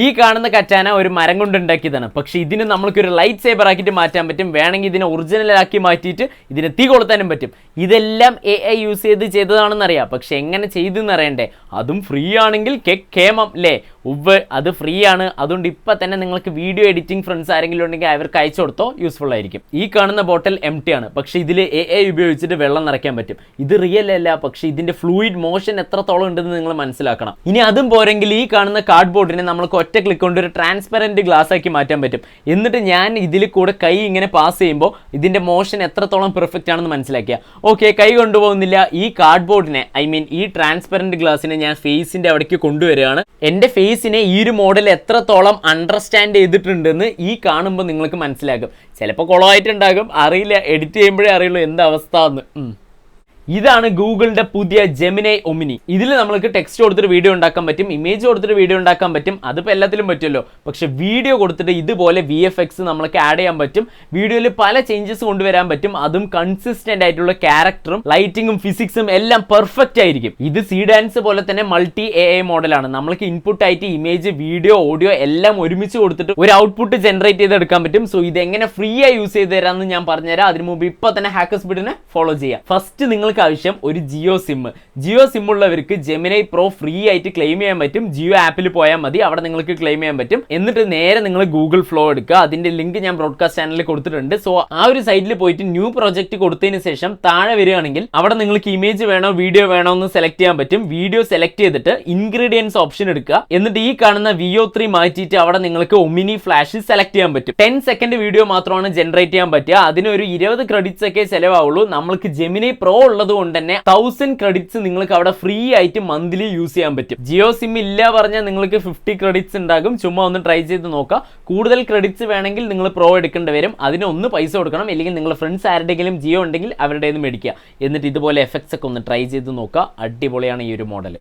ഈ കാണുന്ന കറ്റാന ഒരു മരം കൊണ്ട് ഉണ്ടാക്കിയതാണ്. പക്ഷെ ഇതിന് നമ്മൾക്കൊരു ലൈറ്റ് സേബർ ആക്കിയിട്ട് മാറ്റാൻ പറ്റും. വേണമെങ്കിൽ ഇതിനെ ഒറിജിനലാക്കി മാറ്റിയിട്ട് ഇതിനെ തീ കൊളുത്താനും പറ്റും. ഇതെല്ലാം AI യൂസ് ചെയ്തതാണെന്നറിയാം. പക്ഷെ എങ്ങനെ ചെയ്തെന്ന് അറിയണ്ടേ? അതും ഫ്രീ ആണെങ്കിൽ കേമം അല്ലേ? അത് ഫ്രീ ആണ്. അതുകൊണ്ട് ഇപ്പം തന്നെ നിങ്ങൾക്ക് വീഡിയോ എഡിറ്റിംഗ് ഫ്രണ്ട്സ് ആരെങ്കിലും ഉണ്ടെങ്കിൽ അവർക്ക് അയച്ചു കൊടുത്തോ, യൂസ്ഫുൾ ആയിരിക്കും. ഈ കാണുന്ന ബോട്ടിൽ എംപ്റ്റി ആണ്. പക്ഷെ ഇതിൽ AI ഉപയോഗിച്ചിട്ട് വെള്ളം നിറയ്ക്കാൻ പറ്റും. ഇത് റിയൽ അല്ല, പക്ഷെ ഇതിന്റെ ഫ്ലൂയിഡ് മോഷൻ എത്രത്തോളം ഉണ്ടെന്ന് നിങ്ങൾ മനസ്സിലാക്കണം. ഇനി അതും പോരെങ്കിൽ ഈ കാണുന്ന കാർഡ് ബോർഡിനെ നമുക്ക് ഒറ്റ ക്ലിക്ക് കൊണ്ട് ഒരു ട്രാൻസ്പെറൻറ്റ് ഗ്ലാസ് ആക്കി മാറ്റാൻ പറ്റും. എന്നിട്ട് ഞാൻ ഇതിൽ കൂടെ കൈ ഇങ്ങനെ പാസ് ചെയ്യുമ്പോൾ ഇതിന്റെ മോഷൻ എത്രത്തോളം പെർഫെക്റ്റ് ആണെന്ന് മനസ്സിലാക്കിയ ഓക്കെ. കൈ കൊണ്ടുപോകുന്നില്ല. ഈ കാർഡ് ബോർഡിനെ ഈ ട്രാൻസ്പെറൻറ്റ് ഗ്ലാസിനെ ഞാൻ ഫേസിന്റെ അവിടേക്ക് കൊണ്ടുവരികയാണ്. എൻ്റെ ഫേസിനെ ഈ ഒരു മോഡൽ എത്രത്തോളം അണ്ടർസ്റ്റാൻഡ് ചെയ്തിട്ടുണ്ടെന്ന് ഈ കാണുമ്പോൾ നിങ്ങൾക്ക് മനസ്സിലാകും. ചിലപ്പോൾ കുളമായിട്ടുണ്ടാകും, അറിയില്ല. എഡിറ്റ് ചെയ്യുമ്പോഴേ അറിയുള്ളൂ എന്താ അവസ്ഥ എന്ന്. ഇതാണ് ഗൂഗിളിന്റെ പുതിയ ജെമിനി ഒമിനി. ഇതിൽ നമുക്ക് ടെക്സ്റ്റ് കൊടുത്തിട്ട് വീഡിയോ ഉണ്ടാക്കാൻ പറ്റും, ഇമേജ് കൊടുത്തിട്ട് വീഡിയോ ഉണ്ടാക്കാൻ പറ്റും. അതിപ്പോൾ എല്ലാത്തിലും പറ്റുമല്ലോ. പക്ഷെ വീഡിയോ കൊടുത്തിട്ട് ഇതുപോലെ VFX നമ്മൾക്ക് ആഡ് ചെയ്യാൻ പറ്റും. വീഡിയോയിൽ പല ചേഞ്ചസ് കൊണ്ടുവരാൻ പറ്റും. അതും കൺസിസ്റ്റന്റ് ആയിട്ടുള്ള ക്യാരക്ടറും ലൈറ്റിങ്ങും ഫിസിക്സും എല്ലാം പെർഫെക്റ്റ് ആയിരിക്കും. ഇത് സീഡാൻസ് പോലെ തന്നെ മൾട്ടി AI മോഡലാണ്. നമ്മൾക്ക് ഇൻപുട്ട് ആയിട്ട് ഇമേജ്, വീഡിയോ, ഓഡിയോ എല്ലാം ഒരുമിച്ച് കൊടുത്തിട്ട് ഒരു ഔട്ട്പുട്ട് ജനറേറ്റ് ചെയ്തെടുക്കാൻ പറ്റും. സോ ഇതെങ്ങനെ ഫ്രീ ആയി യൂസ് ചെയ്ത് തരാമെന്ന് ഞാൻ പറഞ്ഞുതരാം. അതിന് മുമ്പ് ഇപ്പൊ തന്നെ ഹാക്കേഴ്സ്ബിഡിനെ ഫോളോ ചെയ്യാം. ഫസ്റ്റ് നിങ്ങൾ ആവശ്യം ഒരു ജിയോ സിം ഉള്ളവർക്ക് ജെമിനി പ്രോ ഫ്രീ ആയിട്ട് ക്ലെയിം ചെയ്യാൻ പറ്റും. ജിയോ ആപ്പിൽ പോയാൽ മതി, അവിടെ നിങ്ങൾക്ക് ക്ലെയിം ചെയ്യാൻ പറ്റും. എന്നിട്ട് നേരെ നിങ്ങൾ ഗൂഗിൾ ഫ്ലോ എടുക്കുക. അതിന്റെ ലിങ്ക് ഞാൻ ബ്രോഡ്കാസ്റ്റ് ചാനലിൽ കൊടുത്തിട്ടുണ്ട്. സോ ആ ഒരു സൈറ്റിൽ പോയിട്ട് ന്യൂ പ്രോജക്റ്റ് കൊടുത്തതിന് ശേഷം താഴെ വരികയാണെങ്കിൽ അവിടെ നിങ്ങൾക്ക് ഇമേജ് വേണോ വീഡിയോ വേണോ എന്ന് സെലക്ട് ചെയ്യാൻ പറ്റും. വീഡിയോ സെലക്ട് ചെയ്തിട്ട് ഇൻഗ്രീഡിയൻസ് ഓപ്ഷൻ എടുക്കുക. എന്നിട്ട് ഈ കാണുന്ന VO3 മാറ്റിയിട്ട് അവിടെ നിങ്ങൾക്ക് ഒമിനി ഫ്ലാഷ് സെലക്ട് ചെയ്യാൻ പറ്റും. 10 സെക്കൻഡ് വീഡിയോ മാത്രമാണ് ജനറേറ്റ് ചെയ്യാൻ പറ്റുക. അതിനൊരു 20 ക്രെഡിറ്റ്സ് ഒക്കെ ചിലവാവുള്ളൂ. നമ്മൾക്ക് ജെമിനി പ്രോ ഉള്ളത് കൊണ്ട് തന്നെ 1000 ക്രെഡിറ്റ്സ് നിങ്ങൾക്ക് അവിടെ ഫ്രീ ആയിട്ട് മന്ത്ലി യൂസ് ചെയ്യാൻ പറ്റും. ജിയോ സിം ഇല്ല പറഞ്ഞാൽ നിങ്ങൾക്ക് 50 ക്രെഡിറ്റ്സ് ഉണ്ടാകും. ചുമ്മാ ഒന്ന് ട്രൈ ചെയ്ത് നോക്കുക. കൂടുതൽ ക്രെഡിറ്റ്സ് വേണമെങ്കിൽ നിങ്ങൾ പ്രോ എടുക്കേണ്ടി വരും. അതിന് ഒന്ന് പൈസ കൊടുക്കണം. അല്ലെങ്കിൽ നിങ്ങളുടെ ഫ്രണ്ട്സ് ആരുടെയെങ്കിലും ജിയോ ഉണ്ടെങ്കിൽ അവരുടെ നിന്ന് മേടിക്കുക. എന്നിട്ട് ഇതുപോലെ എഫക്ട്സ് ഒക്കെ ഒന്ന് ട്രൈ ചെയ്ത് നോക്കുക. അടിപൊളിയാണ് ഈ ഒരു മോഡൽ.